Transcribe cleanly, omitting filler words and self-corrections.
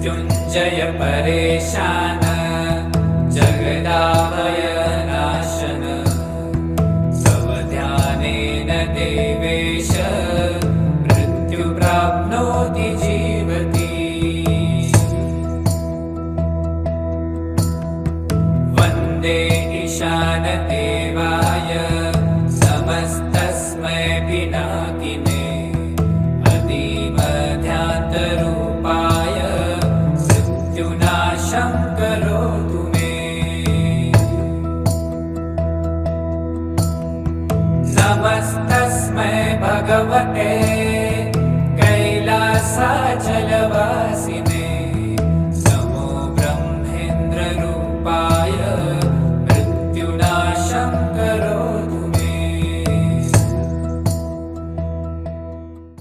मृत्युञ्जय परेशान जगदाभयनाशन तव ध्यानेन देवेश मृत्यु प्राप्नोति जीवति वन्दे ईशानदेवाय नमस्तस्मै पिनाकिने अतीव ध्यातरूपाय मृत्युनाशं करोतु मे नमस्तस्मै भगवते कैलासाचलवासिने